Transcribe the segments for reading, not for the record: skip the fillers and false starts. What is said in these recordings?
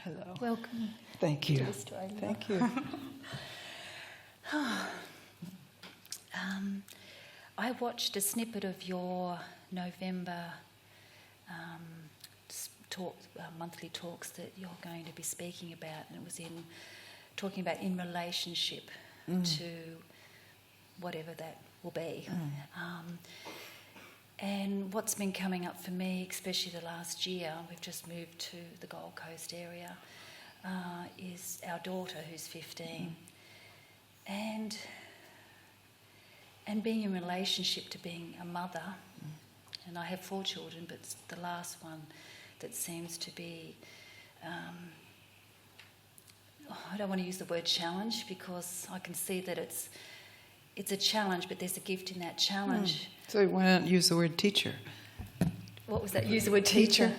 Hello. Welcome. Thank you. To Australia. Thank you. I watched a snippet of your November monthly talks that you're going to be speaking about, and it was talking about in relationship to whatever that will be. And what's been coming up for me, especially the last year, we've just moved to the Gold Coast area, is our daughter who's 15. And being in relationship to being a mother, and I have 4 children, but it's the last one that seems to be, I don't want to use the word challenge, because I can see that it's a challenge, but there's a gift in that challenge. So why not use the word teacher? What was that? Use the word teacher?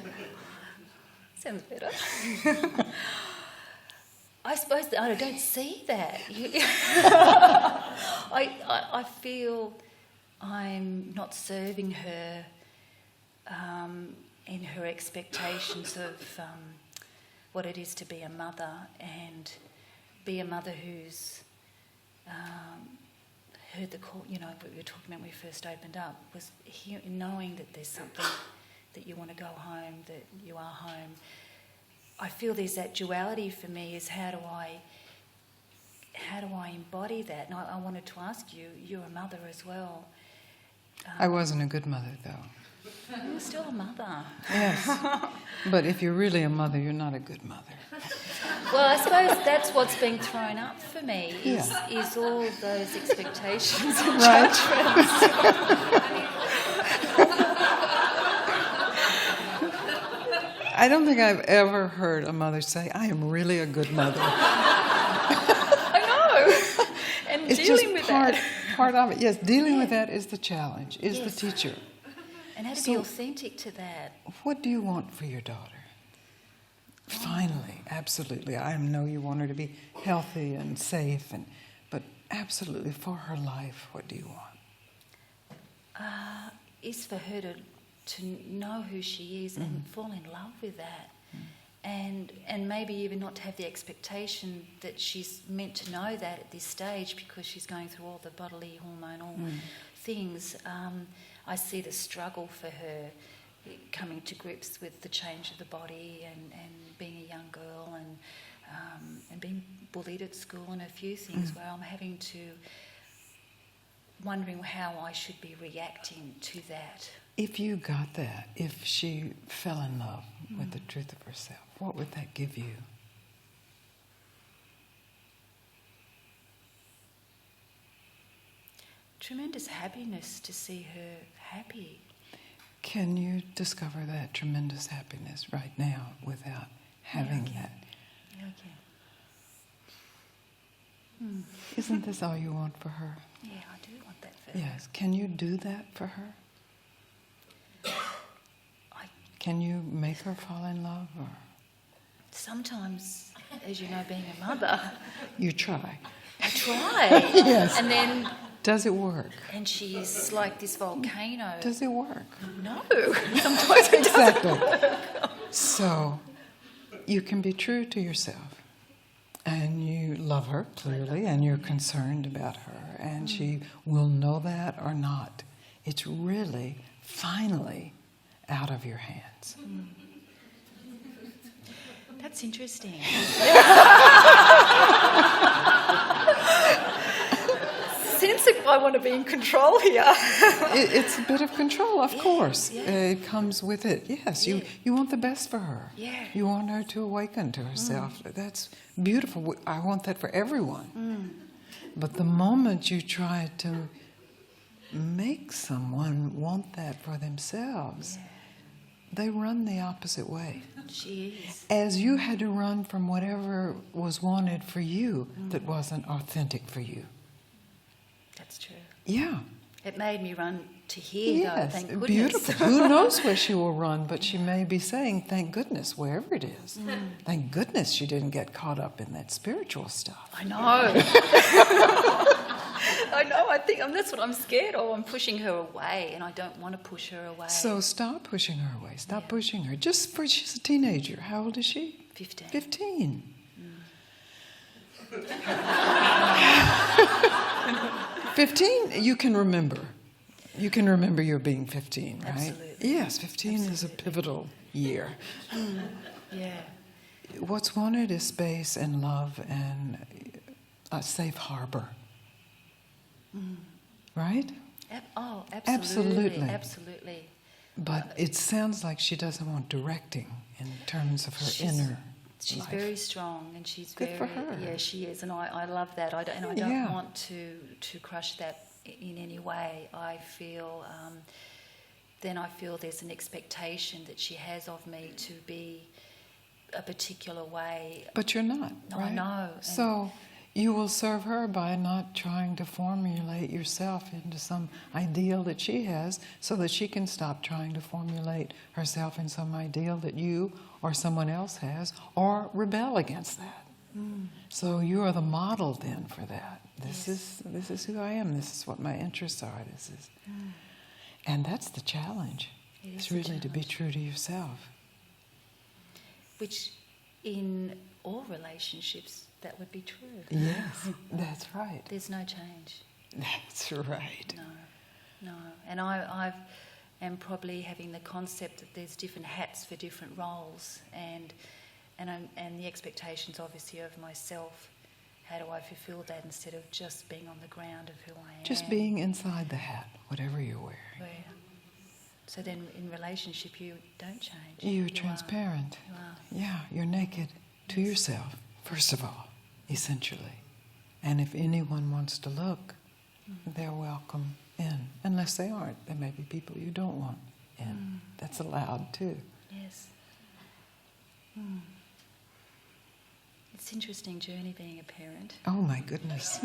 Sounds better. I suppose that I don't see that. I feel I'm not serving her in her expectations of what it is to be a mother, and be a mother who's heard the call. You know, what we were talking about when we first opened up was knowing that there's something, that you want to go home, that you are home. I feel there's that duality for me, is how do I embody that? And I wanted to ask you, you're a mother as well. I wasn't a good mother, though. You're still a mother. Yes. But if you're really a mother, you're not a good mother. Well, I suppose that's what's being thrown up for me, is all those expectations and judgments. I don't think I've ever heard a mother say, I am really a good mother. I know. And It's dealing just with that. part of it. Yes, dealing with that is the challenge, is the teacher. And how to be authentic to that. What do you want for your daughter? Finally, absolutely. I know you want her to be healthy and safe, but absolutely for her life, what do you want? Is for her to know who she is and fall in love with that. And maybe even not to have the expectation that she's meant to know that at this stage, because she's going through all the bodily hormonal things. I see the struggle for her coming to grips with the change of the body, and being a young girl, and being bullied at school, and a few things where I'm having to, wondering how I should be reacting to that. If you got that, if she fell in love with the truth of herself, what would that give you? Tremendous happiness to see her happy. Can you discover that tremendous happiness right now without having that? Yeah, I can. Isn't this all you want for her? Yeah, I do want that for her. Yes. Can you do that for her? Can you make her fall in love? Or? Sometimes, as you know, being a mother, You try. I try. Yes. And then... Does it work? And she's like this volcano. Does it work? No. Sometimes it doesn't work. So, you can be true to yourself. And you love her, clearly, and you're concerned about her. And she will know that or not. It's really, finally, out of your hands. That's interesting. Seems like I want to be in control here. It's a bit of control, of course. Yeah. It comes with it. Yes, you want the best for her. Yeah. You want her to awaken to herself. That's beautiful. I want that for everyone. But the moment you try to make someone want that for themselves, they run the opposite way. Jeez. As you had to run from whatever was wanted for you that wasn't authentic for you. That's true. Yeah. It made me run to here, though, thank goodness. Beautiful. Who knows where she will run, but she may be saying, thank goodness, wherever it is. Thank goodness she didn't get caught up in that spiritual stuff. I know. I know, I think that's what I'm scared of. I'm pushing her away, and I don't want to push her away. So stop pushing her away. Stop Yeah. pushing her. She's a teenager. How old is she? 15. 15. 15, you can remember. You can remember your being 15, right? Absolutely. Yes, 15 is a Absolutely. pivotal year. Yeah. What's wanted is space and love and a safe harbor. Right? Absolutely. Absolutely. Absolutely. But it sounds like she doesn't want directing in terms of her inner She's life. very strong, and she's Good very for her. Yeah, she is, and I love that. I don't Yeah. want to crush that in any way. I feel there's an expectation that she has of me to be a particular way. But you're not, No, right? I know. So you will serve her by not trying to formulate yourself into some ideal that she has, so that she can stop trying to formulate herself in some ideal that you or someone else has, or rebel against that. So you are the model then for that. This is who I am. This is what my interests are. And that's the challenge. It's really to be true to yourself. Which, in all relationships, that would be true. Yes, that's right. There's no change. That's right. No. And I am probably having the concept that there's different hats for different roles, and the expectations, obviously, of myself. How do I fulfil that instead of just being on the ground of who I am? Just being inside the hat, whatever you're wearing. So then in relationship you don't change. You're transparent. You are. Yeah, you're naked to yourself, first of all, essentially. And if anyone wants to look, they're welcome in. Unless they aren't. There may be people you don't want in. That's allowed too. Yes. It's an interesting journey being a parent. Oh my goodness.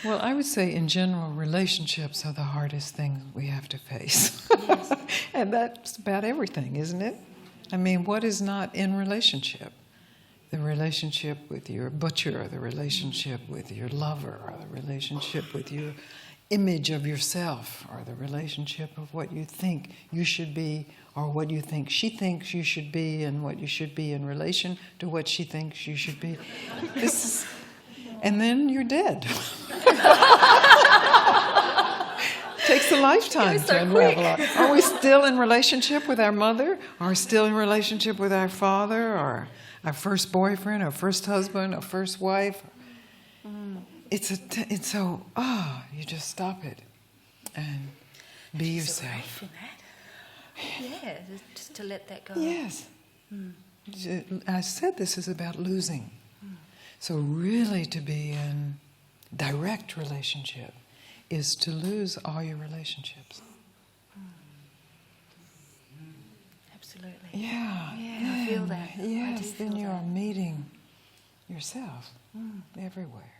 Well, I would say in general, relationships are the hardest thing we have to face. Yes. And that's about everything, isn't it? I mean, what is not in relationship? The relationship with your butcher, or the relationship with your lover, or the relationship with your image of yourself, or the relationship of what you think you should be, or what you think she thinks you should be, and what you should be in relation to what she thinks you should be. And then you're dead. Takes a lifetime to unravel. Are we still in relationship with our mother? Are still in relationship with our father, or our first boyfriend, our first husband, our first wife? It's so, you just stop it and be yourself. From that. Yeah, just to let that go. Yes. I said this is about losing. So really to be in direct relationship is to lose all your relationships. Absolutely. Yeah. I feel that. I do Yes, feel then you that. are meeting yourself everywhere.